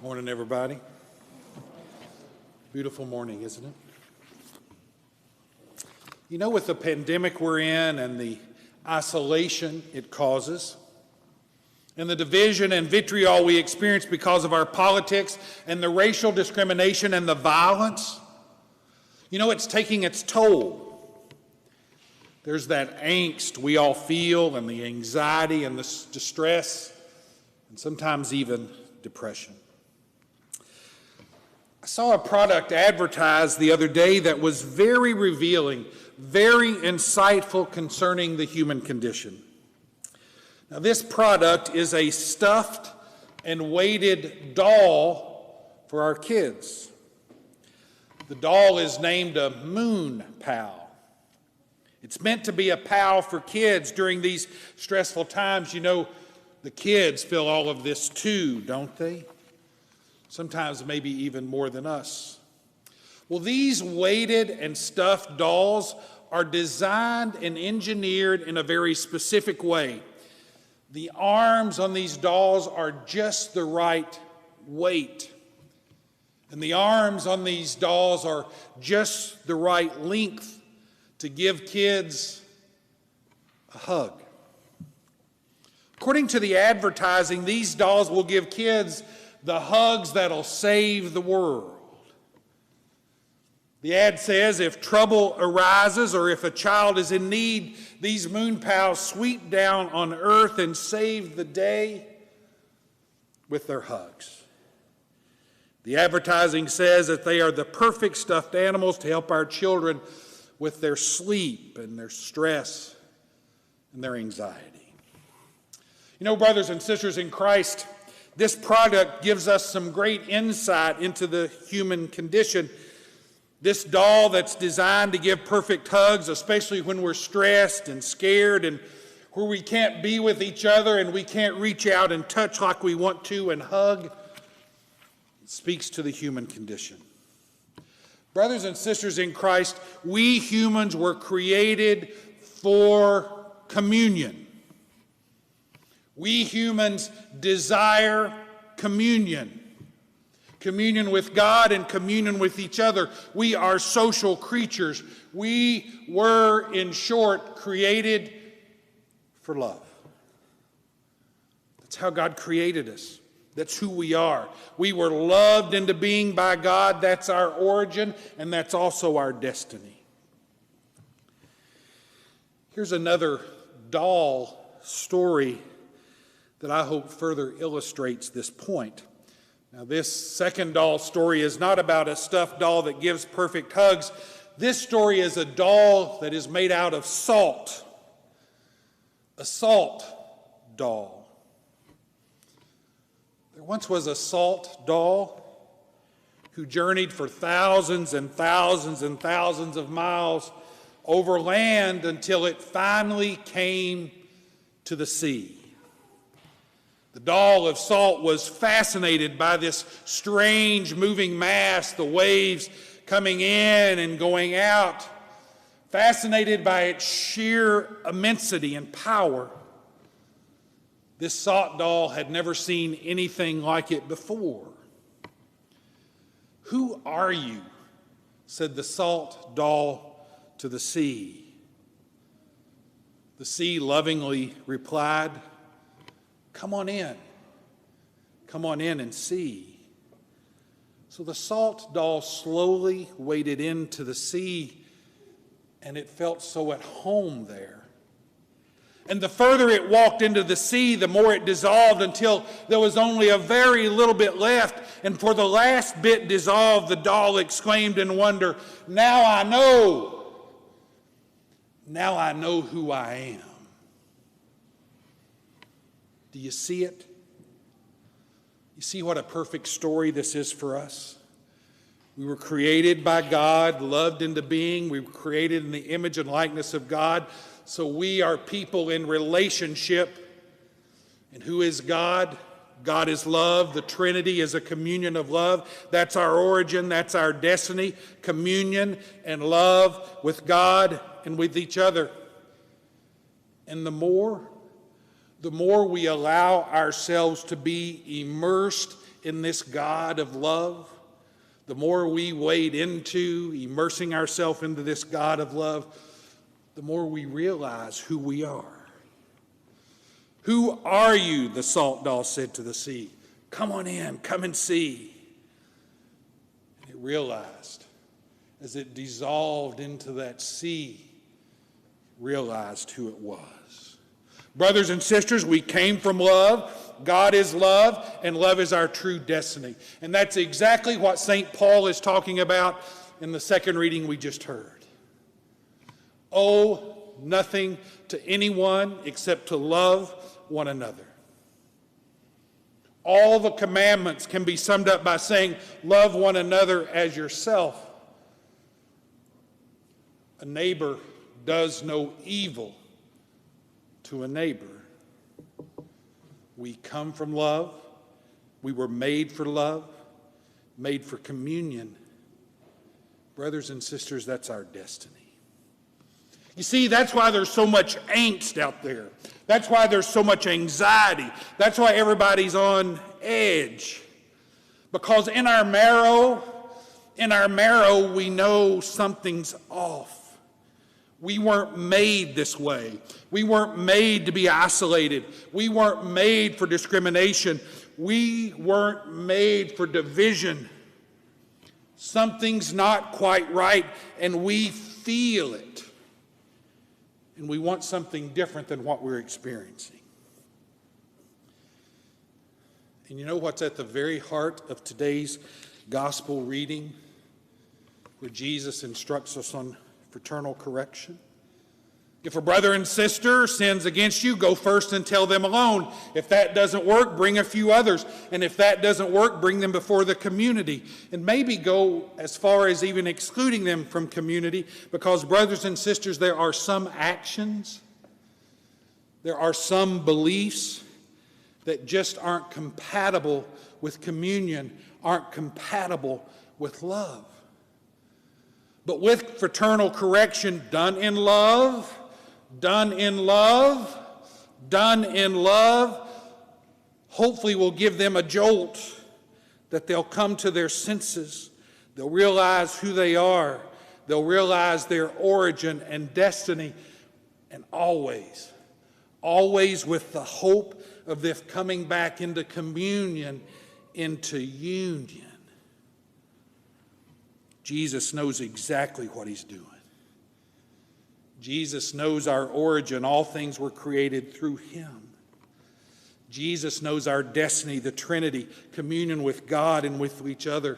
Morning, everybody. Beautiful morning, isn't it? You know, with the pandemic we're in and the isolation it causes, and the division and vitriol we experience because of our politics and the racial discrimination and the violence, you know, it's taking its toll. There's that angst we all feel and the anxiety and the distress and sometimes even depression. I saw a product advertised the other day that was very revealing, very insightful concerning the human condition. Now, this product is a stuffed and weighted doll for our kids. The doll is named a Moon Pal. It's meant to be a pal for kids during these stressful times. You know, the kids feel all of this too, don't they? Sometimes maybe even more than us. Well, these weighted and stuffed dolls are designed and engineered in a very specific way. The arms on these dolls are just the right weight. And the arms on these dolls are just the right length to give kids a hug. According to the advertising, these dolls will give kids the hugs that'll save the world. The ad says if trouble arises or if a child is in need, these Moon Pals sweep down on earth and save the day with their hugs. The advertising says that they are the perfect stuffed animals to help our children with their sleep and their stress and their anxiety. You know, brothers and sisters in Christ, this product gives us some great insight into the human condition. This doll that's designed to give perfect hugs, especially when we're stressed and scared and where we can't be with each other and we can't reach out and touch like we want to and hug, it speaks to the human condition. Brothers and sisters in Christ, we humans were created for communion. We humans desire communion. Communion with God and communion with each other. We are social creatures. We were, in short, created for love. That's how God created us. That's who we are. We were loved into being by God. That's our origin, and that's also our destiny. Here's another doll story that I hope further illustrates this point. Now, this second doll story is not about a stuffed doll that gives perfect hugs. This story is a doll that is made out of salt. A salt doll. There once was a salt doll who journeyed for thousands and thousands and thousands of miles over land until it finally came to the sea. The doll of salt was fascinated by this strange moving mass, the waves coming in and going out, fascinated by its sheer immensity and power. This salt doll had never seen anything like it before. "Who are you?" said the salt doll to the sea. The sea lovingly replied, "Come on in. Come on in and see." So the salt doll slowly waded into the sea, and it felt so at home there. And the further it walked into the sea, the more it dissolved until there was only a very little bit left. And for the last bit dissolved, the doll exclaimed in wonder, "Now I know. Now I know who I am." Do you see it? You see what a perfect story this is for us? We were created by God, loved into being. We were created in the image and likeness of God. So we are people in relationship. And who is God? God is love. The Trinity is a communion of love. That's our origin. That's our destiny. Communion and love with God and with each other. And the more we allow ourselves to be immersed in this God of love, the more we wade into immersing ourselves into this God of love, the more we realize who we are. Who are you, the salt doll said to the sea. Come on in, come and see. And it realized, as it dissolved into that sea, realized who it was. Brothers and sisters, we came from love. God is love, and love is our true destiny. And that's exactly what St. Paul is talking about in the second reading we just heard. Owe nothing to anyone except to love one another. All the commandments can be summed up by saying, love one another as yourself. A neighbor does no evil to a neighbor. We come from love. We were made for love, made for communion. Brothers and sisters, that's our destiny. You see, that's why there's so much angst out there. That's why there's so much anxiety. That's why everybody's on edge. Because in our marrow, we know something's off. We weren't made this way. We weren't made to be isolated. We weren't made for discrimination. We weren't made for division. Something's not quite right, and we feel it. And we want something different than what we're experiencing. And you know what's at the very heart of today's gospel reading, where Jesus instructs us on fraternal correction? If a brother and sister sins against you, go first and tell them alone. If that doesn't work, bring a few others. And if that doesn't work, bring them before the community. And maybe go as far as even excluding them from community, because brothers and sisters, there are some actions, there are some beliefs that just aren't compatible with communion, aren't compatible with love. But with fraternal correction done in love, hopefully will give them a jolt that they'll come to their senses. They'll realize who they are. They'll realize their origin and destiny. And always with the hope of them coming back into communion, into union. Jesus knows exactly what he's doing. Jesus knows our origin. All things were created through him. Jesus knows our destiny, the Trinity, communion with God and with each other.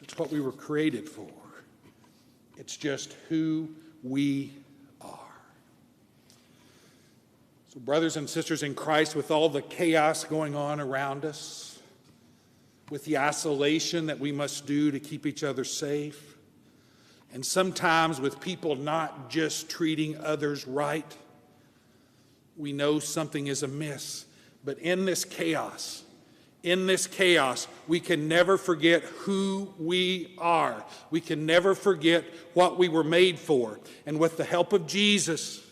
That's what we were created for. It's just who we are. So, brothers and sisters in Christ, with all the chaos going on around us, with the isolation that we must do to keep each other safe, and sometimes with people not just treating others right, we know something is amiss. But in this chaos, we can never forget who we are. We can never forget what we were made for. And with the help of Jesus,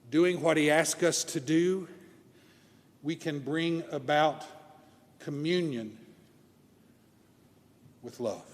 doing what he asked us to do, we can bring about communion with love.